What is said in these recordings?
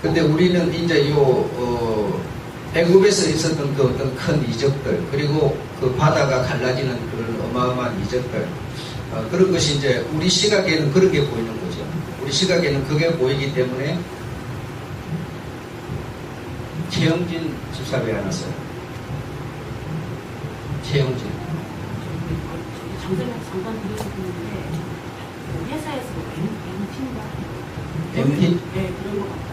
근데 우리는 이제 애굽에서 있었던 그 어떤 큰 이적들, 그리고 그 바다가 갈라지는 그런 어마어마한 이적들, 그런 것이 이제 우리 시각에는 그런 게 보이는 거죠. 우리 시각에는 그게 보이기 때문에 최영진 집사 왜 안 왔어요? 최영진. 잠깐 들으셨는데 회사에서 MT인가? MT? 네, 그런 것 같아요.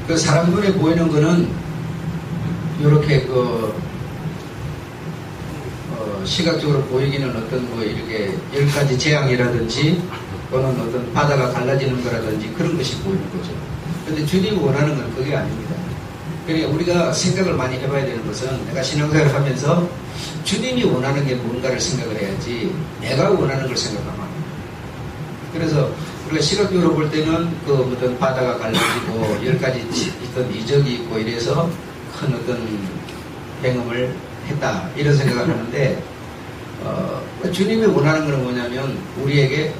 그 사람 눈에 보이는 거는 이렇게 시각적으로 보이기는 어떤 뭐 이렇게 10가지 재앙이라든지 또는 어떤 바다가 갈라지는 거라든지 그런 것이 보이는 거죠. 근데 주님이 원하는 건 그게 아닙니다. 그러니까 우리가 생각을 많이 해봐야 되는 것은, 내가 신앙생활을 하면서 주님이 원하는 게 뭔가를 생각을 해야지 내가 원하는 걸 생각하면 안 돼요. 그래서 우리가 시각적으로 볼 때는 그 어떤 바다가 갈라지고 10가지 있던 이적이 있고 이래서 큰 어떤 행음을 했다 이런 생각을 하는데, 주님이 원하는 것은 뭐냐면 우리에게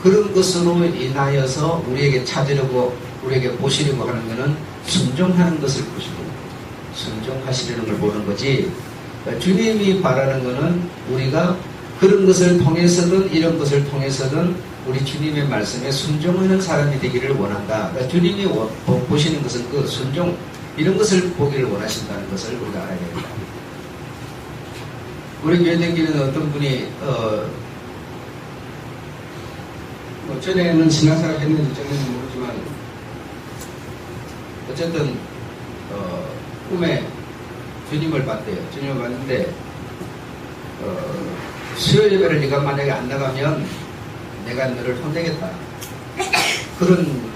그런 것으로 인하여서 우리에게 찾으려고 우리에게 보시려고 하는 것은 순종하는 것을 보시고 순종하시려는 걸 보는 거지, 주님이 바라는 것은 우리가 그런 것을 통해서든 이런 것을 통해서든 우리 주님의 말씀에 순종하는 사람이 되기를 원한다. 그러니까 주님이 보시는 것은 그 순종, 이런 것을 보기를 원하신다는 것을 우리가 알아야 됩니다. 우리 교회 댕기는 어떤 분이 뭐 전에는 신앙생활 했는지 전에는 모르지만 어쨌든 꿈에 주님을 봤대요. 주님을 봤는데 수요 예배를 네가 만약에 안 나가면 내가 너를 혼내겠다, 그런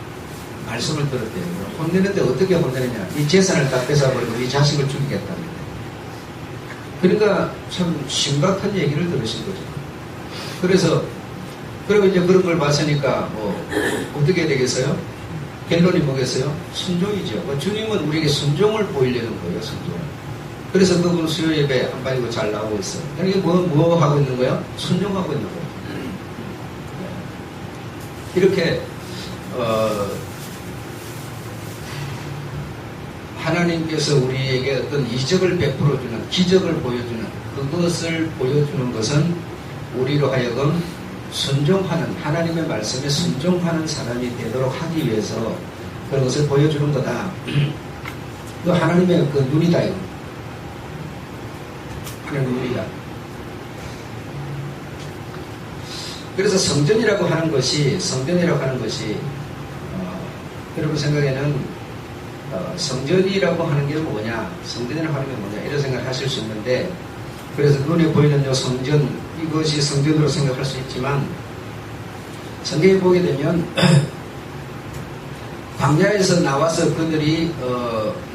말씀을 들었대요. 혼내는데 어떻게 혼내느냐, 이 재산을 다 뺏어버리고 이 자식을 죽이겠다. 그러니까 참 심각한 얘기를 들으신 거죠. 그래서 그리고 이제 그런 걸 봤으니까 뭐 어떻게 해야 되겠어요? 결론이 뭐겠어요? 순종이죠. 주님은 우리에게 순종을 보이려는 거예요. 순종. 그래서 그분 수요 예배 안 빠지고 잘 나오고 있어요. 그러니까 뭐 하고 있는 거예요? 순종하고 있는 거예요. 이렇게 하나님께서 우리에게 어떤 이적을 베풀어주는, 기적을 보여주는, 그것을 보여주는 것은 우리로 하여금 순종하는, 하나님의 말씀에 순종하는 사람이 되도록 하기 위해서 그런 것을 보여주는 거다. 그 하나님의 그 눈이다, 이거. 하나님의 눈이다. 그래서 성전이라고 하는 것이 여러분 생각에는 성전이라고 하는 게 뭐냐, 성전이라고 하는 게 뭐냐, 이런 생각을 하실 수 있는데, 그래서 눈에 보이는 요 성전, 이것이 성전으로 생각할 수 있지만, 성경에 보게 되면 광야에서 나와서 그들이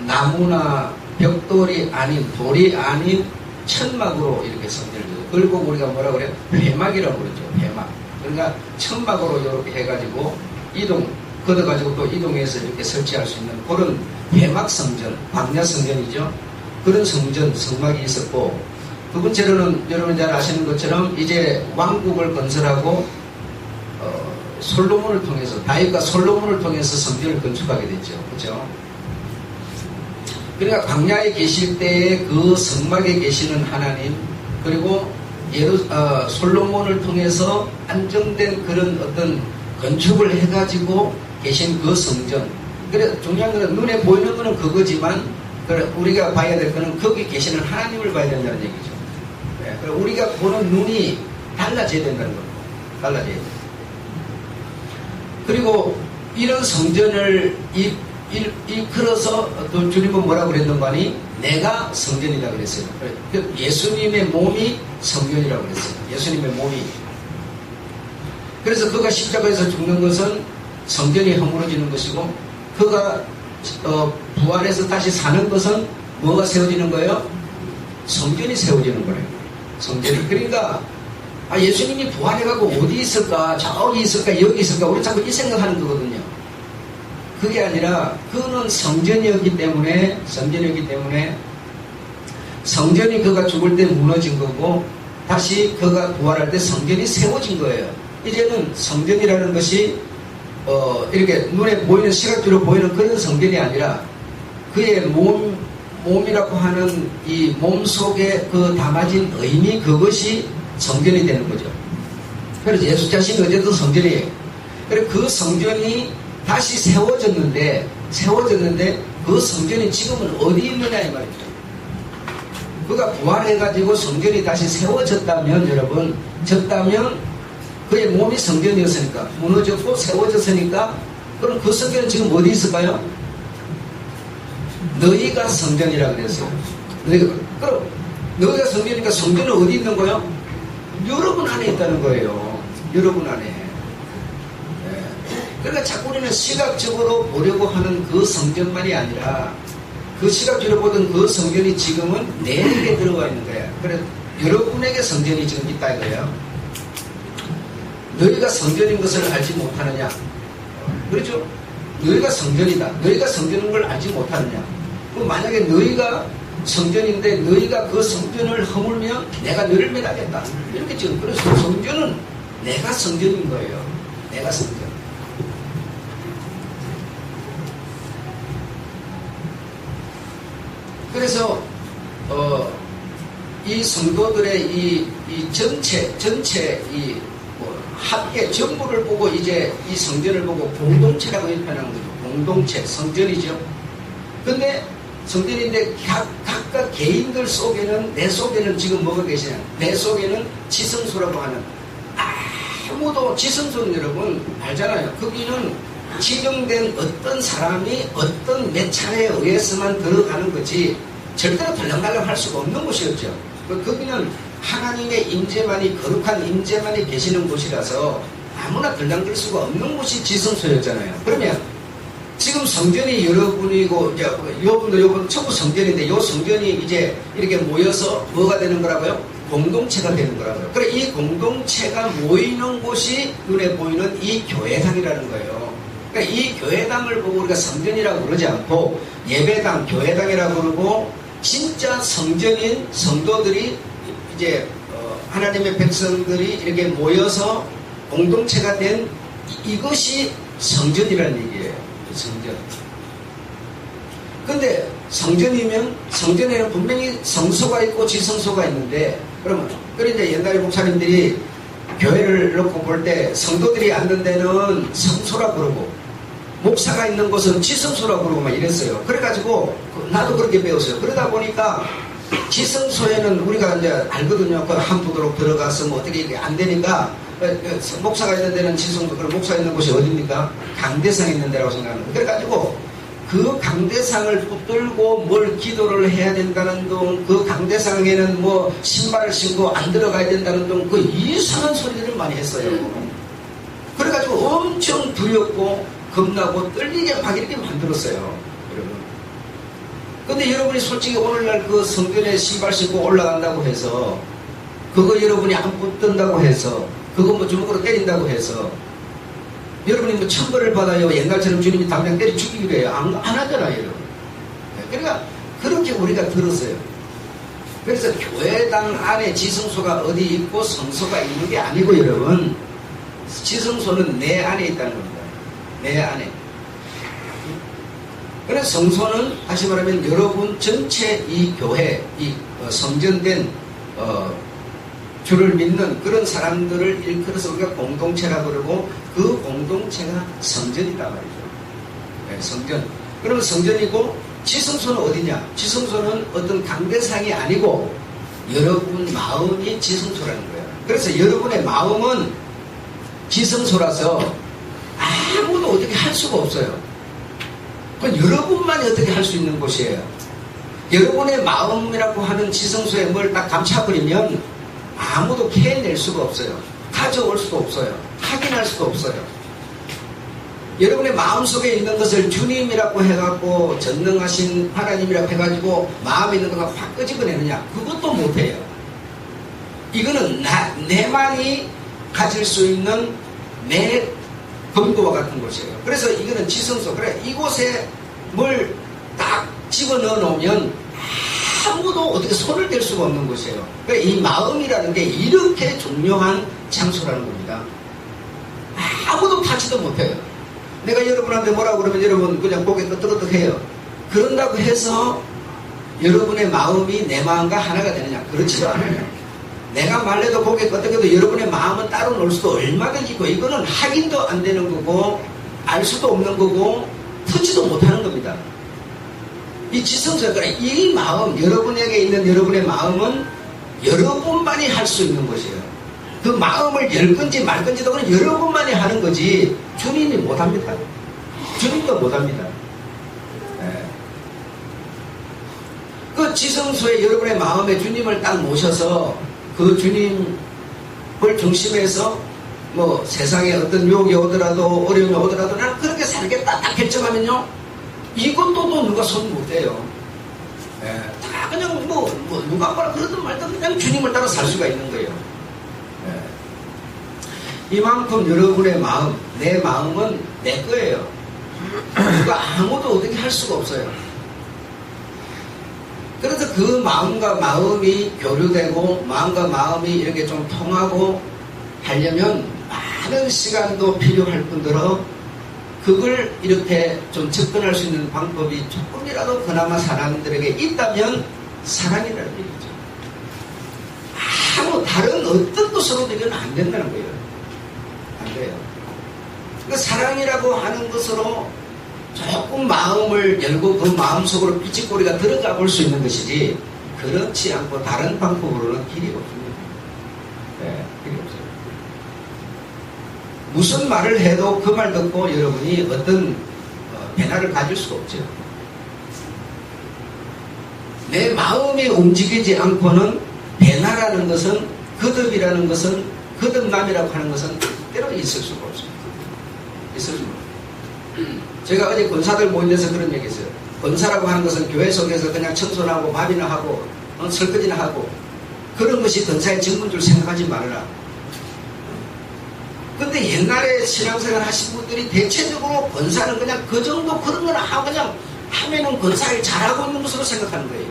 나무나 벽돌이 아닌, 돌이 아닌 천막으로 이렇게 성전을 지어요. 그리고 우리가 뭐라 그래요? 회막이라고 그러죠. 회막. 그러니까 천막으로 이렇게 해가지고 걷어가지고 또 이동해서 이렇게 설치할 수 있는 그런 회막 성전, 광야 성전이죠. 그런 성전, 성막이 있었고, 두 번째로는 여러분 잘 아시는 것처럼 이제 왕국을 건설하고 솔로몬을 통해서, 다윗과 솔로몬을 통해서 성전을 건축하게 됐죠. 그렇죠? 그러니까 광야에 계실 때에 그 성막에 계시는 하나님, 그리고 솔로몬을 통해서 안정된 그런 어떤 건축을 해가지고 계신 그 성전. 그래, 중요한 것은 눈에 보이는 것은 그거지만, 우리가 봐야 될 것은 거기 계시는 하나님을 봐야 된다는 얘기죠. 네, 우리가 보는 눈이 달라져야 된다는 겁니다. 달라져야 돼요. 그리고 이런 성전을 이끌어서 또 주님은 뭐라고 그랬는가 하니, 내가 성전이다 그랬어요. 예수님의 몸이 성전이라고 그랬어요. 예수님의 몸이. 그래서 그가 십자가에서 죽는 것은 성전이 허물어지는 것이고, 그가 부활해서 다시 사는 것은 뭐가 세워지는 거예요? 성전이 세워지는 거예요. 성전이. 그러니까 예수님이 부활해가고 어디 있을까, 저기 있을까, 여기 있을까, 우리 자꾸 이 생각하는 거거든요. 그게 아니라 그는 성전이었기 때문에 성전이 그가 죽을 때 무너진 거고, 다시 그가 부활할 때 성전이 세워진 거예요. 이제는 성전이라는 것이 이렇게 눈에 보이는 시각적으로 보이는 그런 성전이 아니라 그의 몸이라고 하는 이 몸 속에 그 담아진 의미, 그것이 성전이 되는 거죠. 그래서 예수 자신이 어쨌든 성전이에요. 그래서 그 성전이 다시 세워졌는데 그 성전이 지금은 어디 있느냐 이 말이죠. 그가 부활해가지고 성전이 다시 세워졌다면, 여러분, 그의 몸이 성전이었으니까, 무너졌고 세워졌으니까, 그럼 그 성전은 지금 어디 있을까요? 너희가 성전이라고 그랬어요. 그럼 너희가 성전이니까 성전은 어디 있는 거예요? 여러분 안에 있다는 거예요. 여러분 안에. 그러니까 자꾸 우리는 시각적으로 보려고 하는 그 성전만이 아니라 그 시각적으로 보던 그 성전이 지금은 내게 들어가 있는 거야. 그래서 여러분에게 성전이 지금 있다 이거예요. 너희가 성전인 것을 알지 못하느냐? 그렇죠? 너희가 성전이다. 너희가 성전인 걸 알지 못하느냐? 그럼 만약에 너희가 성전인데 너희가 그 성전을 허물면 내가 너를 멸하겠다. 이렇게 지금 그래서 성전은 내가 성전인 거예요. 내가 성전. 그래서 이 성도들의 이 전체 이 합계 전부를 보고 이제 이 성전을 보고 공동체라고 표현하는 거죠. 공동체, 성전이죠. 근데 성전인데 각각 개인들 속에는, 내 속에는 지금 뭐가 계시냐? 내 속에는 지성소라고 하는, 아무도, 지성소는 여러분 알잖아요. 거기는 지정된 어떤 사람이 어떤 몇 차례에 의해서만 들어가는 거지 절대로 들락날락 할 수가 없는 곳이었죠. 거기는 하나님의 임재만이, 거룩한 임재만이 계시는 곳이라서 아무나 들락날 수가 없는 곳이 지성소였잖아요. 그러면 지금 성전이 여러분이고, 여러분 전부 성전인데, 이 성전이 이제 이렇게 모여서 뭐가 되는 거라고요? 공동체가 되는 거라고요. 그래, 이 공동체가 모이는 곳이 눈에 보이는 이 교회당이라는 거예요. 그러니까 이 교회당을 보고 우리가 성전이라고 그러지 않고 예배당, 교회당이라고 그러고, 진짜 성전인 성도들이 이제 하나님의 백성들이 이렇게 모여서 공동체가 된 이것이 성전이라는 얘기예요. 성전. 근데 성전이면 성전에는 분명히 성소가 있고 지성소가 있는데, 그러면 이제 옛날에 목사님들이 교회를 놓고 볼 때 성도들이 앉는 데는 성소라고 그러고 목사가 있는 곳은 지성소라고 그러고 막 이랬어요. 그래가지고 나도 그렇게 배웠어요. 그러다 보니까 지성소에는 우리가 이제 알거든요. 그 한 부도로 들어가서 뭐 어떻게 이게 안 되니까 목사가 있는 데는 지성소, 그럼 목사 있는 곳이 어딥니까? 강대상에 있는 데라고 생각하는 거예요. 그래가지고 그 강대상을 붙들고 뭘 기도를 해야 된다는 둥, 그 강대상에는 뭐 신발을 신고 안 들어가야 된다는 둥, 그 이상한 소리들을 많이 했어요. 그래가지고 엄청 두렵고 겁나고 떨리게 막 이렇게 만들었어요. 여러분. 근데 여러분이 솔직히 오늘날 그 성전에 신발 신고 올라간다고 해서, 그거 여러분이 안 붙든다고 해서, 그거 뭐 주먹으로 때린다고 해서 여러분이 뭐 천벌을 받아요? 옛날처럼 주님이 당장 때려 죽이기로 해요? 안 하잖아요, 여러분. 그러니까 그렇게 우리가 들었어요. 그래서 교회당 안에 지성소가 어디 있고 성소가 있는 게 아니고, 여러분, 지성소는 내 안에 있다는 겁니다. 내 안에. 그래서 성소는 다시 말하면 여러분 전체 이 교회, 이 성전된 주를 믿는 그런 사람들을 일컬어서 우리가 공동체라고 그러고, 그 공동체가 성전이다 말이죠. 네, 성전. 그러면 성전이고, 지성소는 어디냐? 지성소는 어떤 강대상이 아니고 여러분 마음이 지성소라는 거예요. 그래서 여러분의 마음은 지성소라서 아무도 어떻게 할 수가 없어요. 그건 여러분만이 어떻게 할 수 있는 곳이에요. 여러분의 마음이라고 하는 지성소에 뭘 딱 감춰버리면 아무도 캐낼 수가 없어요. 가져올 수도 없어요. 확인할 수도 없어요. 여러분의 마음속에 있는 것을 주님이라고 해갖고 전능하신 하나님이라고 해가지고 마음에 있는 것을 확 끄집어내느냐? 그것도 못해요. 이거는 내만이 가질 수 있는 내 검도와 같은 곳이에요. 그래서 이거는 지성소. 그래, 이곳에 뭘 딱 집어넣어 놓으면 아무도 어떻게 손을 댈 수가 없는 곳이에요. 그래, 이 마음이라는 게 이렇게 중요한 장소라는 겁니다. 아무도 타지도 못해요. 내가 여러분한테 뭐라고 그러면 여러분 그냥 고개 끄덕끄덕해요. 그런다고 해서 여러분의 마음이 내 마음과 하나가 되느냐? 그렇지도 않아요. 내가 말해도 고개 끄덕여도 여러분의 마음은 따로 놀 수도 얼마든지 있고, 이거는 확인도 안 되는 거고 알 수도 없는 거고 터지도 못하는 겁니다. 이 지성소가 이 마음, 여러분에게 있는 여러분의 마음은 여러분만이 할 수 있는 것이에요. 그 마음을 열 건지 말 건지도 그냥 여러분만이 하는 거지 주님이 못합니다. 주님도 못합니다. 네. 그 지성소에 여러분의 마음에 주님을 딱 모셔서 그 주님을 중심해서 뭐 세상에 어떤 유혹이 오더라도 어려움이 오더라도 나는 그렇게 살겠다 딱 결정하면요, 이것도 또 누가 손 못 대요. 예, 다 그냥 뭐 누가 뭐라 그러든 말든 그냥 주님을 따라 살 수가 있는 거예요. 예. 이만큼 여러분의 마음, 내 마음은 내 거예요. 누가 아무도 어떻게 할 수가 없어요. 그래서 그 마음과 마음이 교류되고 마음과 마음이 이렇게 좀 통하고 하려면 많은 시간도 필요할 뿐더러 그걸 이렇게 좀 접근할 수 있는 방법이 조금이라도 그나마 사람들에게 있다면 사랑이라는 얘기죠. 아무 다른 어떤 것으로도 이건 안 된다는 거예요. 안 돼요. 그 사랑이라고 하는 것으로 조금 마음을 열고 그 마음속으로 삐치꼬리가 들어가 볼 수 있는 것이지, 그렇지 않고 다른 방법으로는 길이 없습니다. 네, 길이 없어요. 무슨 말을 해도 그 말 듣고 여러분이 어떤 변화를 가질 수가 없죠. 내 마음이 움직이지 않고는 변화라는 것은, 거듭이라는 것은, 거듭남이라고 하는 것은 때로 있을 수가 없습니다. 있을 수가 없습니다. 제가 어제 권사들 모임에서 그런 얘기 했어요. 권사라고 하는 것은 교회 속에서 그냥 청소나 하고 밥이나 하고 설거지나 하고 그런 것이 권사의 직무인 줄 생각하지 말아라. 근데 옛날에 신앙생활 하신 분들이 대체적으로 권사는 그냥 그 정도 그런 거나 하고 그냥 하면은 권사를 잘하고 있는 것으로 생각하는 거예요.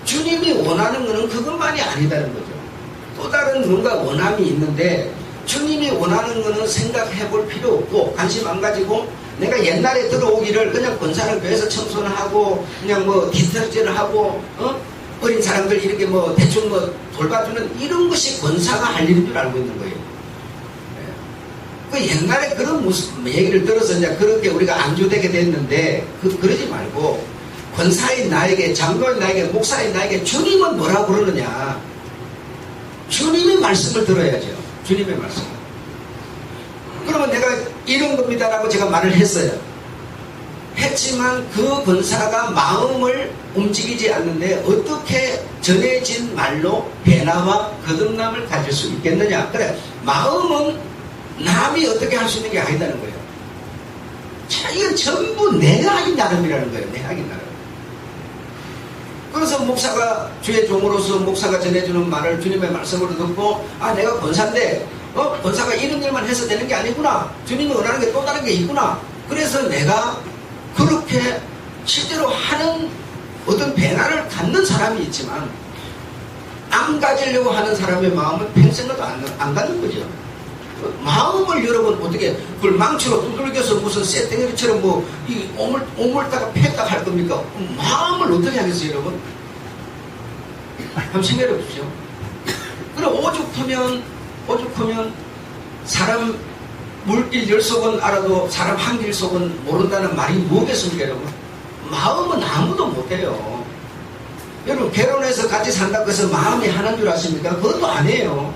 주님이 원하는 거는 그것만이 아니다는 거죠. 또 다른 뭔가 원함이 있는데 주님이 원하는 거는 생각해 볼 필요 없고 관심 안 가지고 내가 옛날에 들어오기를 그냥 권사를 교회에서 청소를 하고 그냥 뭐 디터지를 하고 어린 사람들 이렇게 뭐 대충 뭐 돌봐주는 이런 것이 권사가 할 일인 줄 알고 있는 거예요. 그 옛날에 그런 얘기를 들어서 이제 그렇게 우리가 안주되게 됐는데 그러지 말고 권사인 나에게, 장로인 나에게, 목사인 나에게 주님은 뭐라고 그러느냐, 주님의 말씀을 들어야죠. 주님의 말씀. 그러면 내가 이런 겁니다라고 제가 말을 했어요. 했지만 그 권사가 마음을 움직이지 않는데 어떻게 전해진 말로 변화와 거듭남을 가질 수 있겠느냐. 그래, 마음은 남이 어떻게 할 수 있는 게 아니다는 거예요. 자, 이건 전부 내가 하긴 나름이라는 거예요. 내가 하긴 나름. 그래서 목사가 주의 종으로서 목사가 전해주는 말을 주님의 말씀으로 듣고, 아, 내가 권사인데 권사가 이런 일만 해서 되는 게 아니구나, 주님이 원하는 게 또 다른 게 있구나. 그래서 내가 그렇게 실제로 하는 어떤 변화를 갖는 사람이 있지만 안 가지려고 하는 사람의 마음은 평생도 안 갖는 거죠. 마음을 여러분 어떻게 그걸 망치로 두들겨서 무슨 쇠땡이처럼 뭐 이 오물다가 팼다 할 겁니까? 마음을 어떻게 하겠어요, 여러분? 한번 생각해 보십시오. 그래, 오죽하면 사람 물길 10속은 알아도 사람 한 길 속은 모른다는 말이 뭐겠습니까, 여러분? 마음은 아무도 못해요. 여러분, 결혼해서 같이 산다고 해서 마음이 하나인 줄 아십니까? 그것도 아니에요.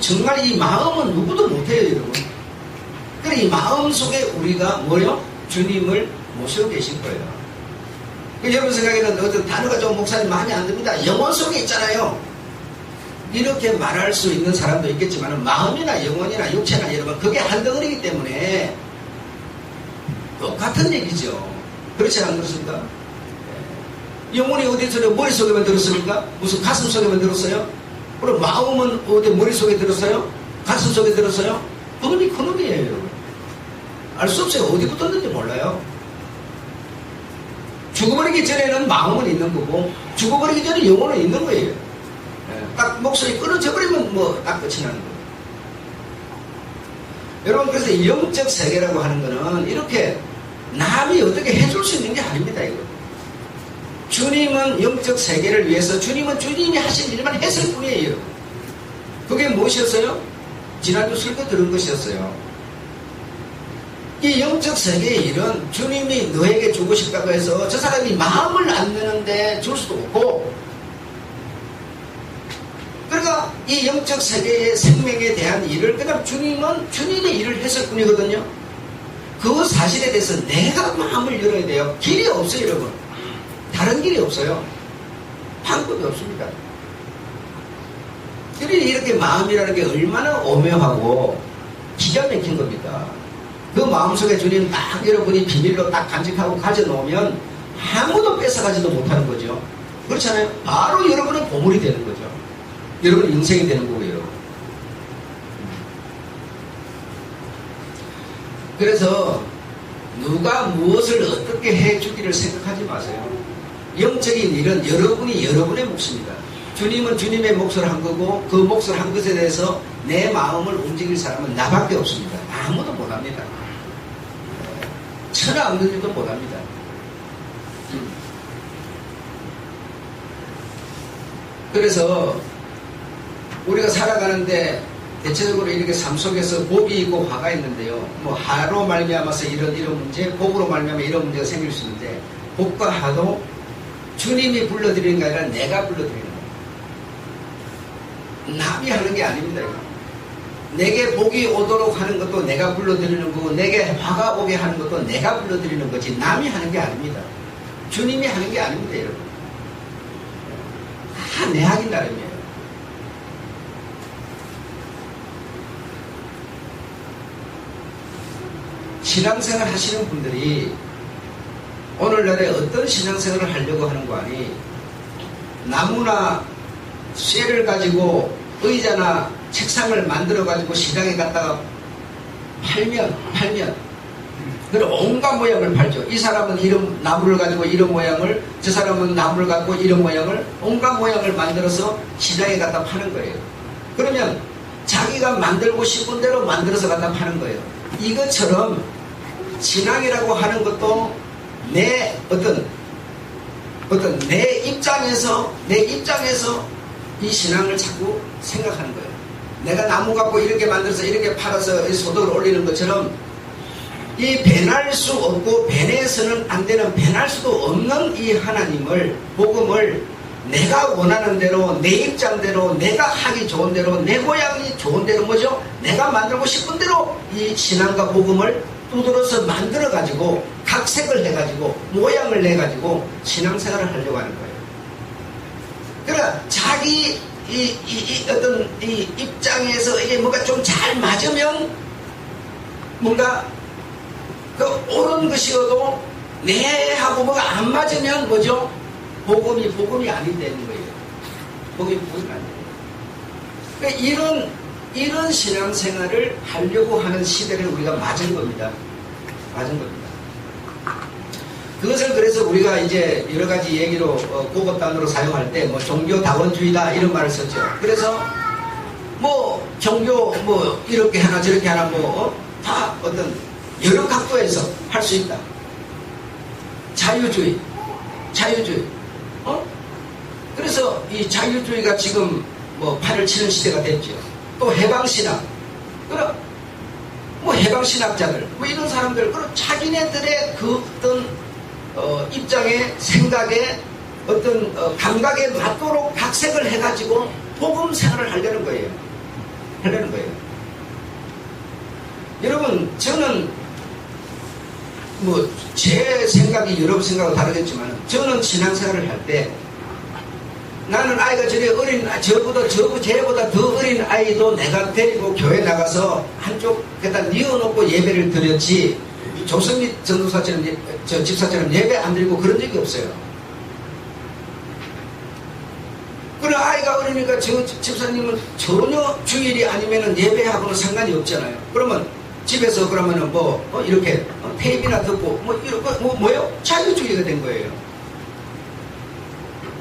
정말 이 마음은 누구도 못해요, 여러분. 그래, 이 마음 속에 우리가 뭐요? 주님을 모시고 계신 거예요. 여러분 생각에는 어떤 단어가 좀 목사님 많이 안 듭니다. 영혼 속에 있잖아요. 이렇게 말할 수 있는 사람도 있겠지만 마음이나 영혼이나 육체나 여러분 그게 한 덩어리이기 때문에 똑같은 얘기죠. 그렇지 않은 것입니까? 영혼이 어디서 머릿속에만 들었습니까? 무슨 가슴 속에만 들었어요? 그럼 마음은 어디 머릿속에 들었어요? 가슴 속에 들었어요? 그놈이에요, 여러분. 알 수 없어요. 어디 붙었는지 몰라요. 죽어버리기 전에는 마음은 있는 거고 죽어버리기 전에 영혼은 있는 거예요. 딱 목소리 끊어져 버리면 뭐 딱 끝이 나는 거예요. 여러분, 그래서 영적 세계라고 하는 거는 이렇게 남이 어떻게 해줄 수 있는 게 아닙니다, 이거. 주님은 영적 세계를 위해서 주님은 주님이 하신 일만 했을 뿐이에요. 그게 무엇이었어요? 지난주 설교 들은 것이었어요. 이 영적 세계의 일은 주님이 너에게 주고 싶다고 해서 저 사람이 마음을 안 내는데 줄 수도 없고, 그러니까 이 영적 세계의 생명에 대한 일을 그냥 주님은 주님의 일을 했을 뿐이거든요. 그 사실에 대해서 내가 마음을 열어야 돼요. 길이 없어요, 여러분. 다른 길이 없어요. 방법이 없습니다. 그러니 이렇게 마음이라는 게 얼마나 오묘하고 기가 막힌 겁니다. 그 마음속에 주님 딱 여러분이 비밀로 딱 간직하고 가져놓으면 아무도 뺏어가지도 못하는 거죠. 그렇잖아요. 바로 여러분의 보물이 되는 거죠. 여러분의 인생이 되는 거고요. 그래서 누가 무엇을 어떻게 해주기를 생각하지 마세요. 영적인 일은 여러분이 여러분의 몫입니다. 주님은 주님의 몫을 한 거고 그 몫을 한 것에 대해서 내 마음을 움직일 사람은 나밖에 없습니다. 아무도 못합니다. 천하 없는 일도 못합니다. 그래서 우리가 살아가는데 대체적으로 이렇게 삶 속에서 복이 있고 화가 있는데요. 뭐 하로 말미암아서 이런 문제, 복으로 말미암아 이런 문제가 생길 수 있는데, 복과 화도 주님이 불러드리는 게 아니라 내가 불러드리는 거예요. 남이 하는 게 아닙니다, 이거. 내게 복이 오도록 하는 것도 내가 불러드리는 거고, 내게 화가 오게 하는 것도 내가 불러드리는 거지, 남이 하는 게 아닙니다. 주님이 하는 게 아닙니다, 여러분. 다 내 하긴 나름이에요. 신앙생활 하시는 분들이 오늘날에 어떤 신앙생활을 하려고 하는 거 아니, 나무나 쇠를 가지고 의자나 책상을 만들어 가지고 시장에 갔다가 팔면 그리고 온갖 모양을 팔죠. 이 사람은 이런 나무를 가지고 이런 모양을, 저 사람은 나무를 갖고 이런 모양을, 온갖 모양을 만들어서 시장에 갖다 파는 거예요. 그러면 자기가 만들고 싶은 대로 만들어서 갖다 파는 거예요. 이것처럼 신앙이라고 하는 것도 내 어떤 내 입장에서 이 신앙을 자꾸 생각하는 거예요. 내가 나무 갖고 이렇게 만들어서 이렇게 팔아서 소득을 올리는 것처럼, 이 배날 수 없고 배내서는 안 되는, 배날 수도 없는 이 하나님을, 복음을 내가 원하는 대로, 내 입장대로, 내가 하기 좋은 대로, 내 고향이 좋은 대로, 뭐죠? 내가 만들고 싶은 대로 이 신앙과 복음을 두드러서 만들어가지고 각색을 해가지고 모양을 내가지고 신앙생활을 하려고 하는 거예요. 그러나 자기 어떤 이 입장에서 이게 뭔가 좀 잘 맞으면, 뭔가 그 옳은 것이어도 내하고 뭐가 안 맞으면 뭐죠? 복음이 아닌 되는 거예요. 복음이 아닌 거예요. 그러니까 이런 신앙생활을 하려고 하는 시대를 우리가 맞은 겁니다. 그것을 그래서 우리가 이제 여러 가지 얘기로 고급단어로 사용할 때 뭐 종교다원주의다 이런 말을 썼죠. 그래서 뭐 종교 뭐 이렇게 하나 저렇게 하나 다 어떤 여러 각도에서 할 수 있다. 자유주의. 그래서 이 자유주의가 지금 뭐 팔을 치는 시대가 됐죠. 또 해방신학. 그럼 뭐 해방신학자들, 뭐 이런 사람들, 그럼 자기네들의 그 어떤 입장에, 생각에, 어떤 감각에 맞도록 각색을 해가지고 복음 생활을 하려는 거예요. 여러분, 저는 뭐 제 생각이 여러분 생각과 다르겠지만, 저는 신앙생활을 할 때 나는 아이가 저리 어린, 쟤보다 더 어린 아이도 내가 데리고 교회 나가서 한쪽에다 뉘어놓고 예배를 드렸지, 조성미 전도사처럼, 집사처럼 예배 안 드리고 그런 적이 없어요. 그럼 아이가 어리니까 저 집사님은 전혀 주일이 아니면은 예배하고는 상관이 없잖아요. 그러면 집에서 그러면은 이렇게 테이프나 듣고 뭐요? 자유주의가 된 거예요.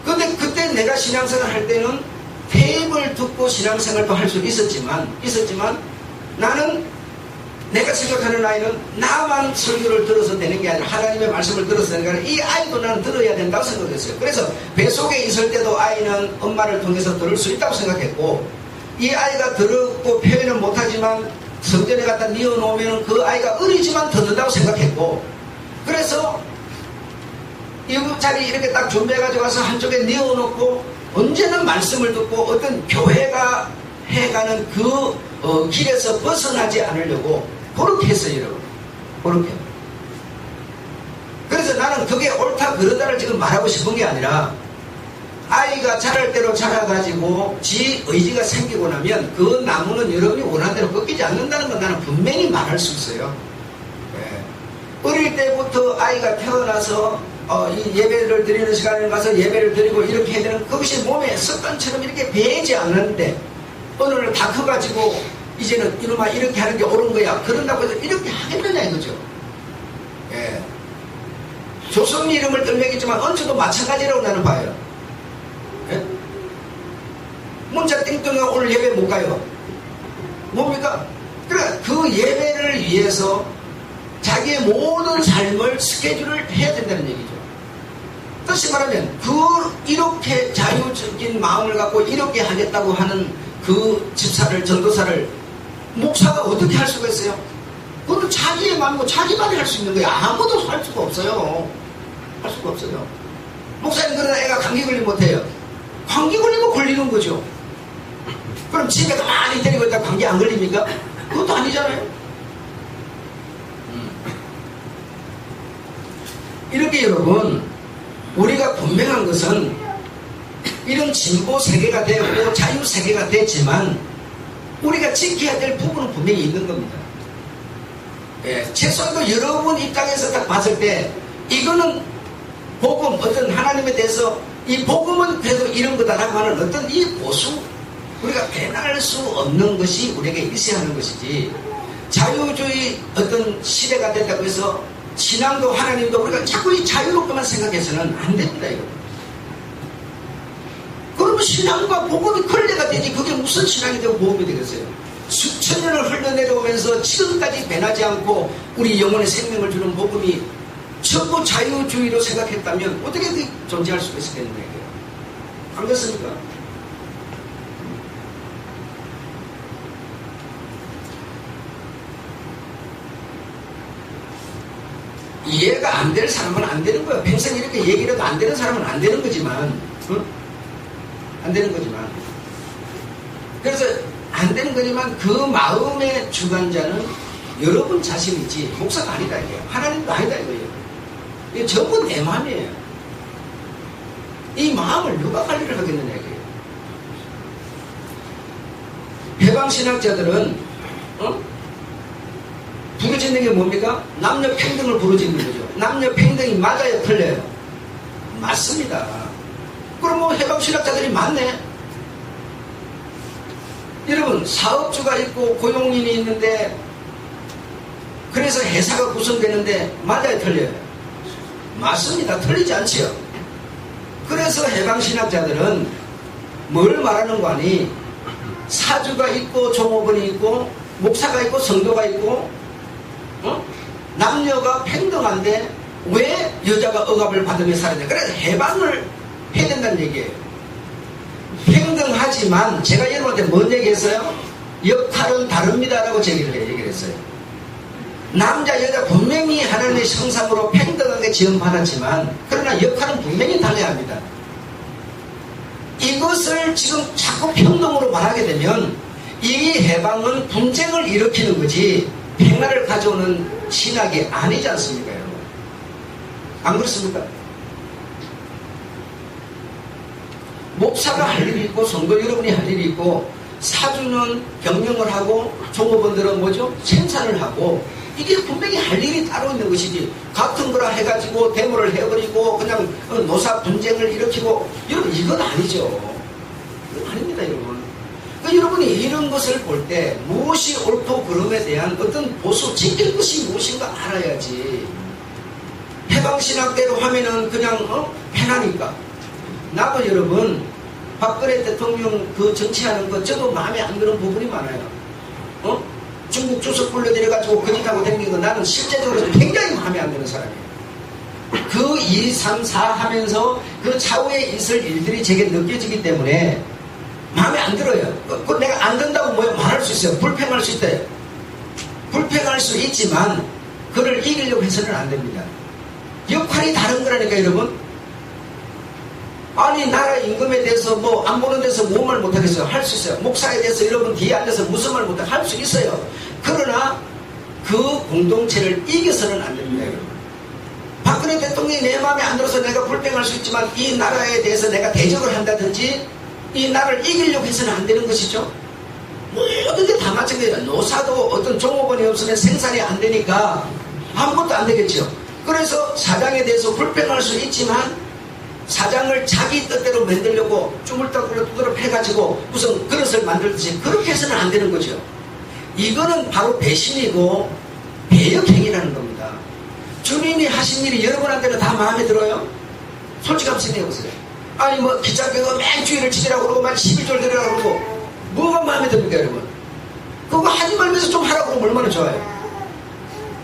근데 그때 내가 신앙생활 할 때는 테이프를 듣고 신앙생활도 할 수 있었지만 나는 내가 생각하는 아이는 나만 설교를 들어서 되는 게 아니라 하나님의 말씀을 들어서 되는 게 아니라 이 아이도 나는 들어야 된다고 생각했어요. 그래서 배 속에 있을 때도 아이는 엄마를 통해서 들을 수 있다고 생각했고, 이 아이가 들었고 표현은 못하지만 성전에 갖다 뉘어놓으면 그 아이가 어리지만 듣는다고 생각했고, 그래서 이구짜리 이렇게 딱 준비해가지고 와서 한쪽에 뉘어놓고 언제나 말씀을 듣고 어떤 교회가 해가는 그 길에서 벗어나지 않으려고 그렇게 했어요, 여러분. 그렇게. 그래서 나는 그게 옳다 그르다를 지금 말하고 싶은 게 아니라, 아이가 자랄 대로 자라가지고 지 의지가 생기고 나면 그 나무는 여러분이 원하는 대로 꺾이지 않는다는 건 나는 분명히 말할 수 있어요. 네. 어릴 때부터 아이가 태어나서 이 예배를 드리는 시간에 가서 예배를 드리고 이렇게 해야 되는, 그것이 몸에 습관처럼 이렇게 배지 않는데 어느 날 다 커가지고 이제는 이놈아 이렇게 하는 게 옳은 거야 그런다고 해서 이렇게 하겠느냐 이거죠. 예. 조선 이름을 떨매겠지만 언제도 마찬가지라고 나는 봐요. 예? 문자 띵뚱이가 오늘 예배 못 가요. 뭡니까? 그러니까 그 예배를 위해서 자기의 모든 삶을 스케줄을 해야 된다는 얘기죠. 다시 말하면 이렇게 자유적인 마음을 갖고 이렇게 하겠다고 하는 그 집사를, 전도사를 목사가 어떻게 할 수가 있어요? 그것도 자기의 마음이고 자기만이 할 수 있는 거예요. 아무도 할 수가 없어요. 할 수가 없어요. 목사님, 그러나 애가 감기 걸리면 못해요. 감기 걸리면 걸리는 거죠. 그럼 집에 가만히 데리고 있다가 감기 안 걸립니까? 그것도 아니잖아요. 이렇게 여러분, 우리가 분명한 것은 이런 진보 세계가 되고 자유 세계가 됐지만 우리가 지켜야 될 부분은 분명히 있는 겁니다. 예, 최소한 여러분 입장에서 딱 봤을 때 이거는 복음, 어떤 하나님에 대해서 이 복음은 그래도 이런 거다라고 하는 어떤 이 보수, 우리가 배나할 수 없는 것이 우리에게 있어야 하는 것이지, 자유주의 어떤 시대가 됐다고 해서 신앙도 하나님도 우리가 자꾸 이 자유롭게만 생각해서는 안 됩니다. 이거. 그러면 신앙과 복음이 걸레가 되지 그게 무슨 신앙이 되고 복음이 되겠어요? 수천 년을 흘러내려오면서 지금까지 변하지 않고 우리 영혼의 생명을 주는 복음이 전부 자유주의로 생각했다면 어떻게 그게 존재할 수가 있겠느냐 이거예요. 안 그렇습니까? 이해가 안 될 사람은 안 되는 거예요. 평생 이렇게 얘기를 해도 안 되는 사람은 안 되는 거지만, 응? 안 되는 거지만. 그래서 안 되는 거지만 그 마음의 주관자는 여러분 자신이지 목사가 아니다 이거예요. 하나님도 아니다 이거예요. 이게 전부 내 마음이에요. 이 마음을 누가 관리를 하겠느냐 이거예요. 해방신학자들은 부르짖는 게 뭡니까? 남녀 평등을 부르짖는 거죠. 남녀 평등이 맞아요, 틀려요? 맞습니다. 그럼 뭐 해방신학자들이 맞네? 여러분, 사업주가 있고 고용인이 있는데 그래서 회사가 구성되는데 맞아요, 틀려요? 맞습니다. 틀리지 않지요. 그래서 해방신학자들은 뭘 말하는 거 아니? 사주가 있고 종업원이 있고 목사가 있고 성도가 있고 남녀가 평등한데 왜 여자가 억압을 받으며 살아야 돼? 그래서 해방을 해야 된다는 얘기예요. 평등하지만 제가 여러분한테 뭔 얘기했어요? 역할은 다릅니다라고 얘기를 했어요. 남자 여자 분명히 하나님의 형상으로 평등하게 지원받았지만 그러나 역할은 분명히 달라야 합니다. 이것을 지금 자꾸 평등으로 말하게 되면 이 해방은 분쟁을 일으키는 거지 평화를 가져오는 신학이 아니지 않습니까, 여러분? 안 그렇습니까? 목사가 할 일이 있고 성도 여러분이 할 일이 있고 사주는 경영을 하고 종업원들은 뭐죠? 생산을 하고 이게 분명히 할 일이 따로 있는 것이지 같은 거라 해가지고 데모를 해버리고 그냥 노사 분쟁을 일으키고 여러분 이건 아니죠. 이건 아닙니다, 여러분. 여러분이 이런 것을 볼 때 무엇이 옳고 그름에 대한 어떤 보수 지킬 것이 무엇인가 알아야지. 해방신학대로 하면은 그냥 편하니까. 나도 여러분 박근혜 대통령 그 정치하는 거 저도 마음에 안 드는 부분이 많아요. 중국 주석 불러들여가지고 거짓하고 다니는 거 나는 실제적으로 굉장히 마음에 안 드는 사람이에요. 그 2, 3, 4 하면서 그 차후에 있을 일들이 제게 느껴지기 때문에 마음에 안 들어요. 그 내가 안 된다고 뭐 말할 수 있어요. 불평할 수 있대요. 불평할 수 있지만 그를 이기려고 해서는 안 됩니다. 역할이 다른 거라니까 여러분. 아니 나라 임금에 대해서 뭐 안 보는 데서 뭐 말 못하겠어요. 할 수 있어요. 목사에 대해서 여러분 뒤에 앉아서 무슨 말 못하겠어요. 할 수 있어요. 그러나 그 공동체를 이겨서는 안 됩니다. 여러분. 박근혜 대통령이 내 마음에 안 들어서 내가 불평할 수 있지만 이 나라에 대해서 내가 대적을 한다든지 이 나라를 이기려고 해서는 안 되는 것이죠. 모든 게 다 마찬가지예요. 노사도 어떤 종업원이 없으면 생산이 안 되니까 아무것도 안 되겠죠. 그래서 사장에 대해서 불평할 수 있지만 사장을 자기 뜻대로 만들려고 쭈물딱쭈물 두드러 패가지고 무슨 그릇을 만들듯이 그렇게 해서는 안 되는 거죠. 이거는 바로 배신이고 배역행위라는 겁니다. 주님이 하신 일이 여러분한테는 다 마음에 들어요? 솔직히 한번 생각해보세요. 아니 뭐 기차표가 맨 주의를 지키라고 그러고 막 12절 드리라고 그러고 뭐가 마음에 듭니까 여러분? 그거 하지 말면서 좀 하라고 그러면 얼마나 좋아요.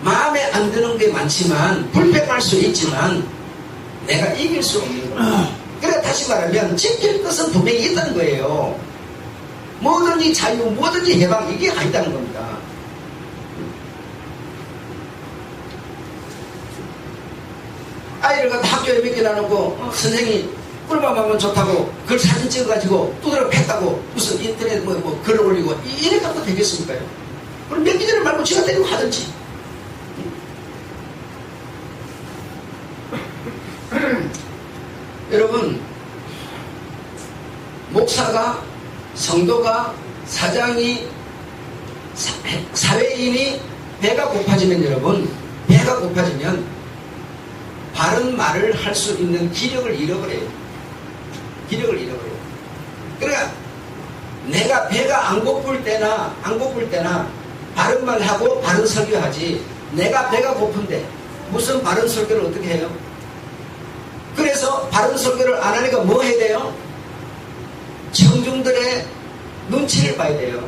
마음에 안 드는 게 많지만 불평할 수 있지만 내가 이길 수 없는 거예요. 그러니까 다시 말하면 지킬 것은 분명히 있다는 거예요. 뭐든지 자유, 뭐든지 해방 이게 아니다는 겁니다. 아이를 갖다 학교에 맡겨놔놓고 선생님이 꿀밤 하면 좋다고 그걸 사진 찍어가지고 두드려 팼다고 무슨 인터넷 뭐 글을 올리고 이래 갖고 되겠습니까? 그럼 맡기지를 말고 지가 데리고 하든지. 여러분 목사가 성도가 사장이 사회인이 배가 고파지면 여러분 배가 고파지면 바른 말을 할 수 있는 기력을 잃어버려요. 기력을 잃어버려요. 그러니까 내가 배가 안 고플 때나 바른 말하고 바른 설교하지 내가 배가 고픈데 무슨 바른 설교를 어떻게 해요? 그래서 바른 설교를 안 하니까 뭐 해야 돼요? 청중들의 눈치를 봐야 돼요.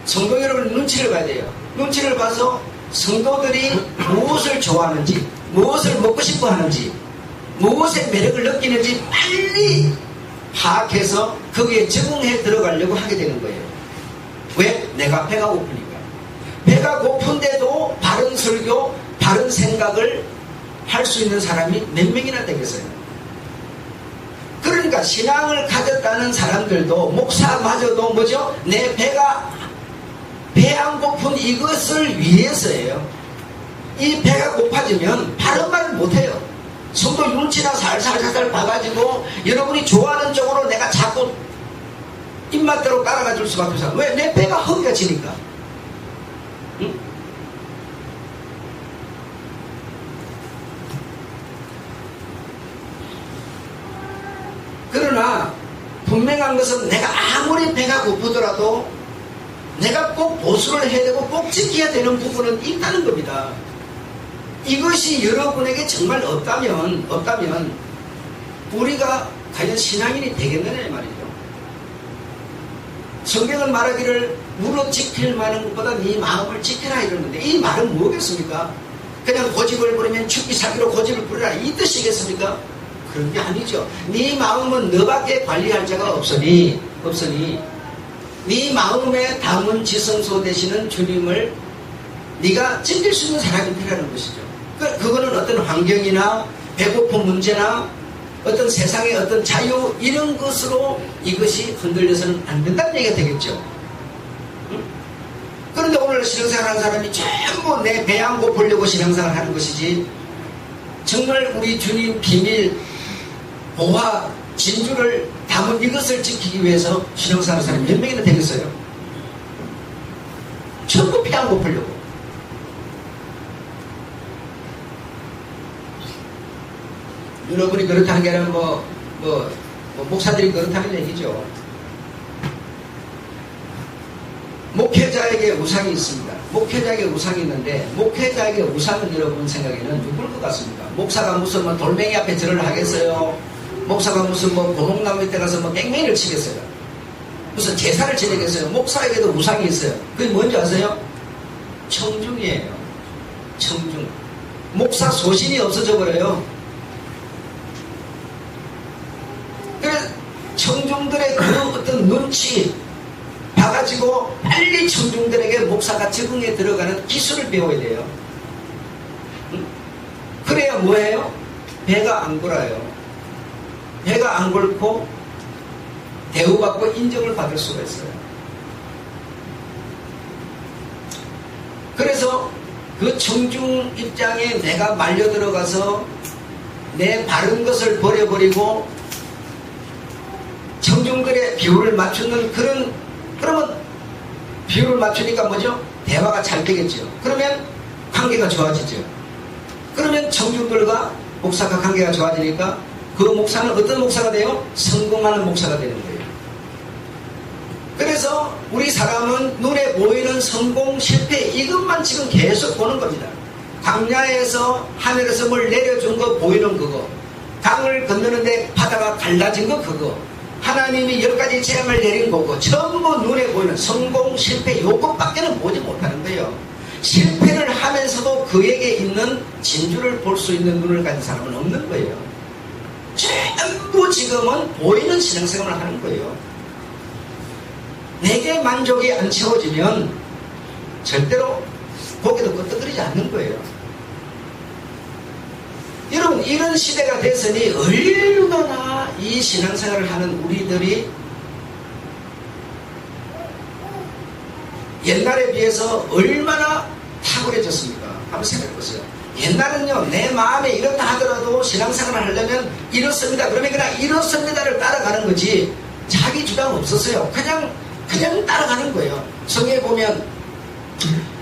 성도 여러분 눈치를 봐야 돼요. 눈치를 봐서 성도들이 무엇을 좋아하는지 무엇을 먹고 싶어 하는지 무엇의 매력을 느끼는지 빨리 파악해서 거기에 적응해 들어가려고 하게 되는 거예요. 왜? 내가 배가 고프니까. 배가 고픈데도 바른 설교 바른 생각을 할 수 있는 사람이 몇 명이나 되겠어요. 그러니까 신앙을 가졌다는 사람들도 목사마저도 뭐죠? 내 배가 배 안 고픈 이것을 위해서예요. 이 배가 고파지면 바른 말을 못해요. 성도 눈치나 살살살살 봐가지고 여러분이 좋아하는 쪽으로 내가 자꾸 입맛대로 따라가 줄 수밖에 없어요. 왜? 내 배가 허기가 지니까. 응? 그러나 분명한 것은 내가 아무리 배가 고프더라도 내가 꼭 보수를 해야 되고 꼭 지켜야 되는 부분은 있다는 겁니다. 이것이 여러분에게 정말 없다면 우리가 과연 신앙인이 되겠느냐 말이죠. 성경은 말하기를 물어 지킬 만한 것보다 네 마음을 지켜라 이러는데 이 말은 뭐겠습니까? 그냥 고집을 부리면 죽기 살기로 고집을 부리라 이 뜻이겠습니까? 그런 게 아니죠. 네 마음은 너밖에 관리할 자가 없으니 네 마음에 담은 지성소 되시는 주님을 네가 지킬 수 있는 사람이 필요한 것이죠. 그거는 어떤 환경이나 배고픈 문제나 어떤 세상의 어떤 자유 이런 것으로 이것이 흔들려서는 안 된다는 얘기가 되겠죠. 응? 그런데 오늘 신앙생활하는 사람이 전부 내 배 안 고프려고 신앙생활을 하는 것이지 정말 우리 주님 비밀 보화 진주를 담은 이것을 지키기 위해서 신앙생활하는 사람이 몇 명이나 되겠어요? 전부 배 안 고프려고. 여러분이 그렇다는 게 아니라 목사들이 그렇다는 얘기죠. 목회자에게 우상이 있습니다. 목회자에게 우상이 있는데 목회자에게 우상은 여러분 생각에는 누굴 것 같습니까? 목사가 무슨 돌멩이 앞에 절을 하겠어요? 목사가 무슨 고목나무 밑에 가서 땡맹이를 치겠어요? 무슨 제사를 지내겠어요? 목사에게도 우상이 있어요. 그게 뭔지 아세요? 청중이에요. 청중. 목사 소신이 없어져 버려요. 그래서 청중들의 그 어떤 눈치 봐가지고 빨리 청중들에게 목사가 적응에 들어가는 기술을 배워야 돼요. 그래야 뭐예요? 배가 안 골아요. 배가 안 골고 대우받고 인정을 받을 수가 있어요. 그래서 그 청중 입장에 내가 말려 들어가서 내 바른 것을 버려버리고 청중들의 비율을 맞추는 그러면 비율을 맞추니까 뭐죠? 대화가 잘 되겠죠. 그러면 관계가 좋아지죠. 그러면 청중들과 목사가 관계가 좋아지니까 그 목사는 어떤 목사가 돼요? 성공하는 목사가 되는 거예요. 그래서 우리 사람은 눈에 보이는 성공, 실패 이것만 지금 계속 보는 겁니다. 광야에서 하늘에서 뭘 내려준 거 보이는 그거, 강을 건너는데 바다가 갈라진 거 그거, 하나님이 10가지 재앙을 내린 거고 전부 눈에 보이는 성공, 실패 이것밖에는 보지 못하는 거예요. 실패를 하면서도 그에게 있는 진주를 볼 수 있는 눈을 가진 사람은 없는 거예요. 전부 지금은 보이는 신앙생활을 하는 거예요. 내게 만족이 안 채워지면 절대로 고개도 끄덕거리지 않는 거예요. 여러분, 이런 시대가 됐으니 얼마나 이 신앙생활을 하는 우리들이 옛날에 비해서 얼마나 탁월해졌습니까? 한번 생각해 보세요. 옛날은요, 내 마음에 이렇다 하더라도 신앙생활을 하려면 이렇습니다. 그러면 그냥 이렇습니다를 따라가는 거지 자기 주장 없었어요. 그냥 따라가는 거예요. 성경에 보면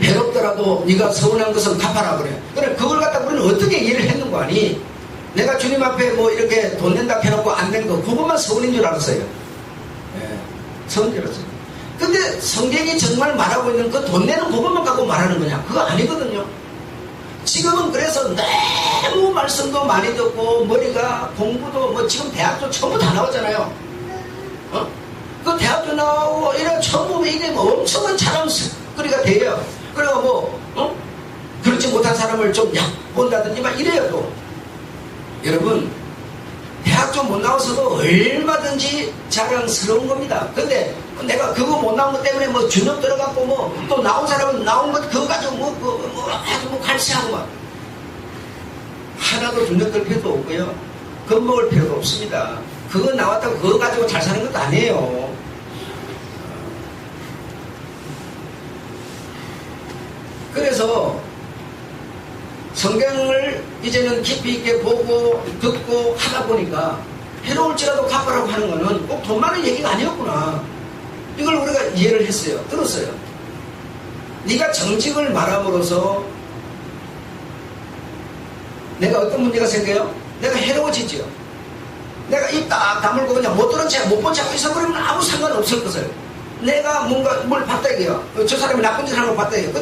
해롭더라도 네가 서운한 것은 갚아라 그래요. 그래, 그걸 갖다 우리는 어떻게 이해를 했는 거 아니? 내가 주님 앞에 뭐 이렇게 돈 낸다 해놓고 안 낸 거 그것만 서운인 줄 알았어요. 예, 서운 줄 알았어요. 근데 성경이 정말 말하고 있는 그 돈 내는 그것만 갖고 말하는 거냐? 그거 아니거든요. 지금은 그래서 너무 말씀도 많이 듣고 머리가 공부도 뭐 지금 대학도 전부 다 나오잖아요. 그 대학교 나오고 이런 전부 이게 뭐 엄청난 자랑거리가 돼요. 그리고 그렇지 못한 사람을 좀 본다든지 막 이래요. 또 여러분, 대학 좀 못 나와서도 얼마든지 자랑스러운 겁니다. 근데 내가 그거 못 나온 것 때문에 뭐 주눅 들어갔고 또 나온 사람은 나온 것 그거 가지고 아주 갈시하고 막 하나도 주눅 들 필요도 없고요. 겁먹을 필요도 없습니다. 그거 나왔다고 그거 가지고 잘 사는 것도 아니에요. 그래서 성경을 이제는 깊이 있게 보고 듣고 하다 보니까 해로울지라도 갚으라고 하는 거는 꼭 돈 많은 얘기가 아니었구나. 이걸 우리가 이해를 했어요. 들었어요. 네가 정직을 말함으로써 내가 어떤 문제가 생겨요? 내가 해로워지죠. 내가 입 딱 다물고 그냥 못 들은 채 못 본 채 하고 있어버리면 아무 상관없을 것을. 내가 뭔가 뭘 봤다 이게요. 저 사람이 나쁜 짓을 하는 걸 봤다 이게요.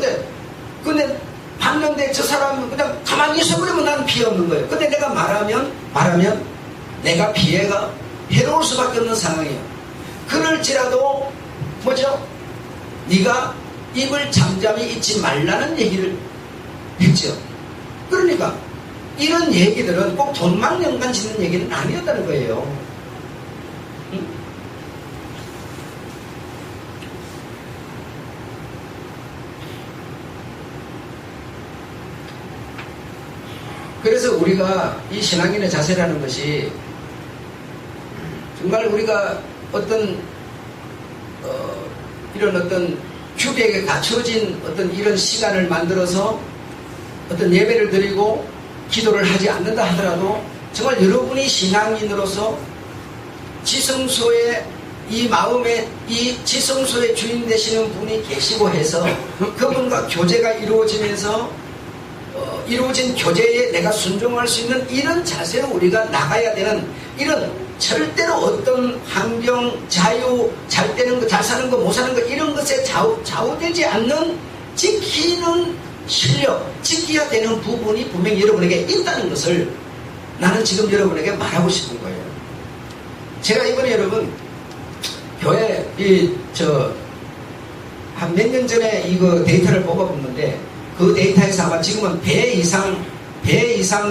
근데 봤는데 저 사람은 그냥 가만히 있어버리면 나는 피해 없는 거예요. 근데 내가 말하면 내가 피해가 해로울 수밖에 없는 상황이에요. 그럴지라도 뭐죠? 네가 입을 잠잠히 잊지 말라는 얘기를 했죠. 그러니까 이런 얘기들은 꼭 돈만 연관 짓는 얘기는 아니었다는 거예요. 응? 그래서 우리가 이 신앙인의 자세라는 것이 정말 우리가 어떤 이런 어떤 규격에 갖춰진 어떤 이런 시간을 만들어서 어떤 예배를 드리고 기도를 하지 않는다 하더라도 정말 여러분이 신앙인으로서 지성소에 이 마음에 이 지성소의 주인 되시는 분이 계시고 해서 그분과 교제가 이루어지면서 이루어진 교제에 내가 순종할 수 있는 이런 자세로 우리가 나가야 되는, 이런 절대로 어떤 환경, 자유, 잘 되는 거, 잘 사는 거, 못 사는 거 이런 것에 좌우되지 않는 지키는 실력, 지켜야 되는 부분이 분명히 여러분에게 있다는 것을 나는 지금 여러분에게 말하고 싶은 거예요. 제가 이번에 여러분 교회 한 몇 년 전에 이거 데이터를 뽑아봤는데 그 데이터에서 아마 지금은 배 이상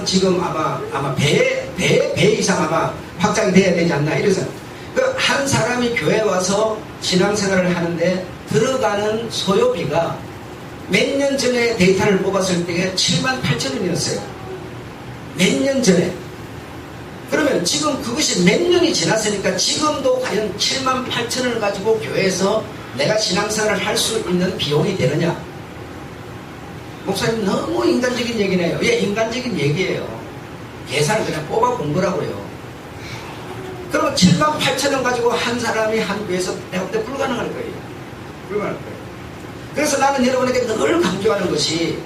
지금 아마 배 이상 아마 확장이 돼야 되지 않나 이래서 그 한 사람이 교회 와서 신앙생활을 하는데 들어가는 소요비가 몇 년 전에 데이터를 뽑았을 때에 78,000원이었어요. 몇 년 전에. 그러면 지금 그것이 몇 년이 지났으니까 지금도 과연 78,000원을 가지고 교회에서 내가 신앙생활을 할 수 있는 비용이 되느냐? 목사님 너무 인간적인 얘기네요. 예, 인간적인 얘기예요. 계산을 그냥 뽑아 본 거라고요. 그러면 78,000원 가지고 한 사람이 한 교회에서 내가 볼 때 불가능할 거예요. 불가능할 거예요. 그래서 나는 여러분에게 늘 강조하는 것이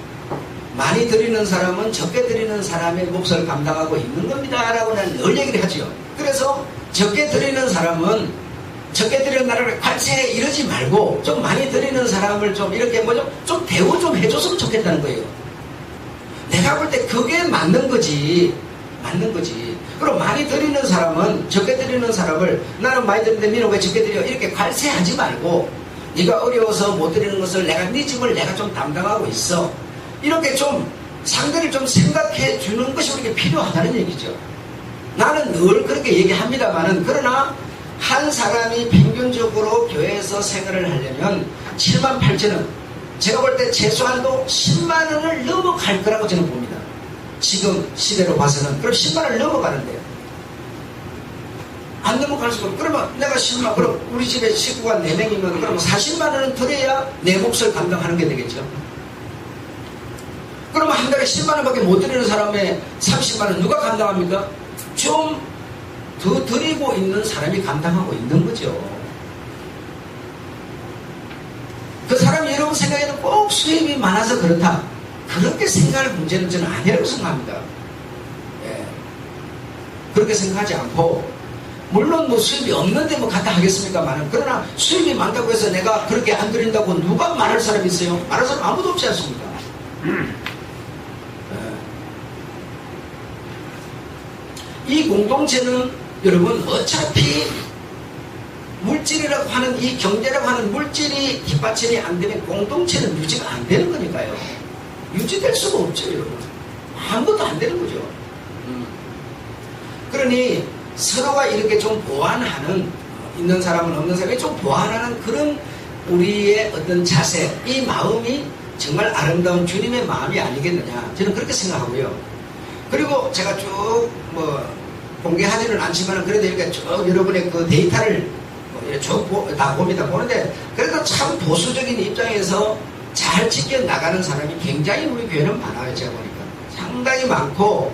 많이 드리는 사람은 적게 드리는 사람의 몫을 감당하고 있는 겁니다 라고 나는 늘 얘기를 하죠. 그래서 적게 드리는 사람은 적게 드리는 나라를 관세에 이러지 말고 좀 많이 드리는 사람을 좀 이렇게 좀 대우 좀 해줬으면 좋겠다는 거예요. 내가 볼 때 그게 맞는 거지. 맞는 거지. 그럼 많이 드리는 사람은 적게 드리는 사람을 나는 많이 드리는데 니는 왜 적게 드려? 이렇게 관세하지 말고 네가 어려워서 못 드리는 것을 내가 네 짐을 내가 좀 담당하고 있어. 이렇게 좀 상대를 좀 생각해 주는 것이 우리에게 필요하다는 얘기죠. 나는 늘 그렇게 얘기합니다만은 그러나 한 사람이 평균적으로 교회에서 생활을 하려면 78,000원 제가 볼 때 최소한도 10만 원을 넘어갈 거라고 저는 봅니다. 지금 시대로 봐서는 그럼 10만 원을 넘어가는데요. 안 넘어갈 수가 없고 그러면 내가 10만 그럼 우리 집에 식구가 4명이면 그럼 40만 원은 드려야 내 몫을 감당하는 게 되겠죠. 그러면 한 달에 10만 원밖에 못 드리는 사람의 30만 원 누가 감당합니까? 좀 더 드리고 있는 사람이 감당하고 있는 거죠. 그 사람이 여러분 생각에는 꼭 수입이 많아서 그렇다. 그렇게 생각할 문제는 저는 아니라고 생각합니다. 예. 그렇게 생각하지 않고 물론 뭐 수입이 없는데 뭐 갖다 하겠습니까만은 그러나 수입이 많다고 해서 내가 그렇게 안 드린다고 누가 말할 사람이 있어요? 말할 사람 아무도 없지 않습니까? 이 공동체는 여러분 어차피 물질이라고 하는 이 경제라고 하는 물질이 뒷받침이 안 되면 공동체는 유지가 안 되는 거니까요. 유지될 수가 없죠, 여러분. 아무것도 안 되는 거죠. 그러니 서로가 이렇게 좀 보완하는 있는 사람은 없는 사람이 좀 보완하는 그런 우리의 어떤 자세, 이 마음이 정말 아름다운 주님의 마음이 아니겠느냐 저는 그렇게 생각하고요. 그리고 제가 쭉 공개하지는 않지만 그래도 이렇게 쭉 여러분의 그 데이터를 쭉 다 봅니다. 보는데 그래도 참 보수적인 입장에서 잘 지켜나가는 사람이 굉장히 우리 교회는 많아요. 제가 보니까 상당히 많고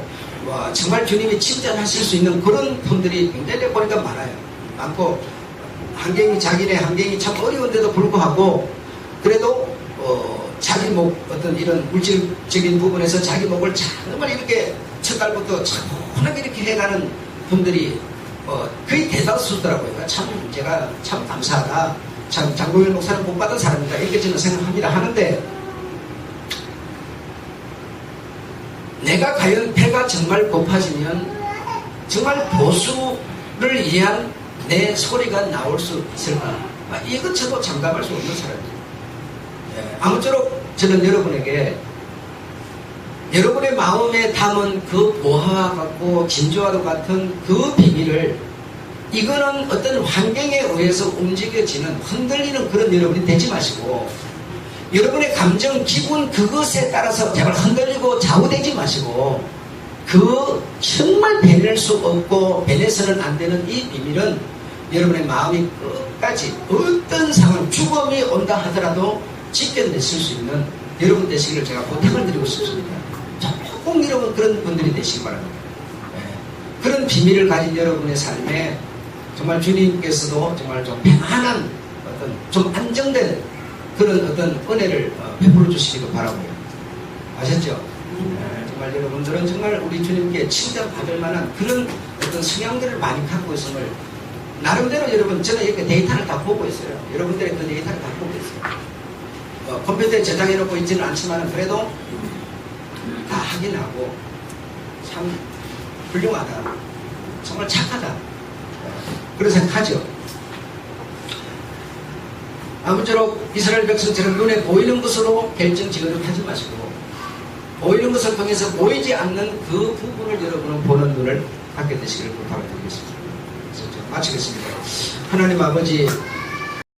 정말 주님이 칭찬하실 수 있는 그런 분들이 굉장히 보니까 많아요. 많고 자기네 환경이 참 어려운데도 불구하고 그래도 자기 목 어떤 이런 물질적인 부분에서 자기 목을 정말 이렇게 첫 달부터 차분하게 이렇게 해가는 분들이 거의 대다수더라고요. 참 제가 참 감사하다. 참 장국일 목사는 복 받은 사람이다. 이렇게 저는 생각합니다. 하는데 내가 과연 배가 정말 고파지면 정말 보수를 위한 내 소리가 나올 수 있을까? 이것저것 장담할 수 없는 사람이에요. 아무쪼록 저는 여러분에게 여러분의 마음에 담은 그 보화와 같고 진주와도 같은 그 비밀을 이거는 어떤 환경에 의해서 움직여지는 흔들리는 그런 여러분이 되지 마시고 여러분의 감정, 기분 그것에 따라서 제발 흔들리고 좌우되지 마시고 그 정말 배낼 수 없고 배내서는 안 되는 이 비밀은 여러분의 마음이 끝까지 어떤 상황, 죽음이 온다 하더라도 지켜내실 수 있는 여러분 되시기를 제가 부탁을 드리고 싶습니다. 꼭 여러분 그런 분들이 되시기 바랍니다. 그런 비밀을 가진 여러분의 삶에 정말 주님께서도 정말 좀 편안한 어떤 좀 안정된 그런 어떤 은혜를 베풀어 주시기도 바라고요. 아셨죠? 정말 여러분들은 정말 우리 주님께 칭찬받을 만한 그런 어떤 성향들을 많이 갖고 있음을 나름대로 여러분 저는 이렇게 데이터를 다 보고 있어요. 여러분들의 그 데이터를 다 보고 있어요. 컴퓨터에 저장해 놓고 있지는 않지만 그래도 다 확인하고 참 훌륭하다. 정말 착하다. 그런 생각하죠. 아무쪼록 이스라엘 백성처럼 눈에 보이는 것으로 결정 지어를 하지 마시고 보이는 것을 통해서 보이지 않는 그 부분을 여러분은 보는 눈을 갖게 되시기를 부탁드리겠습니다. 그래서 좀 마치겠습니다. 하나님 아버지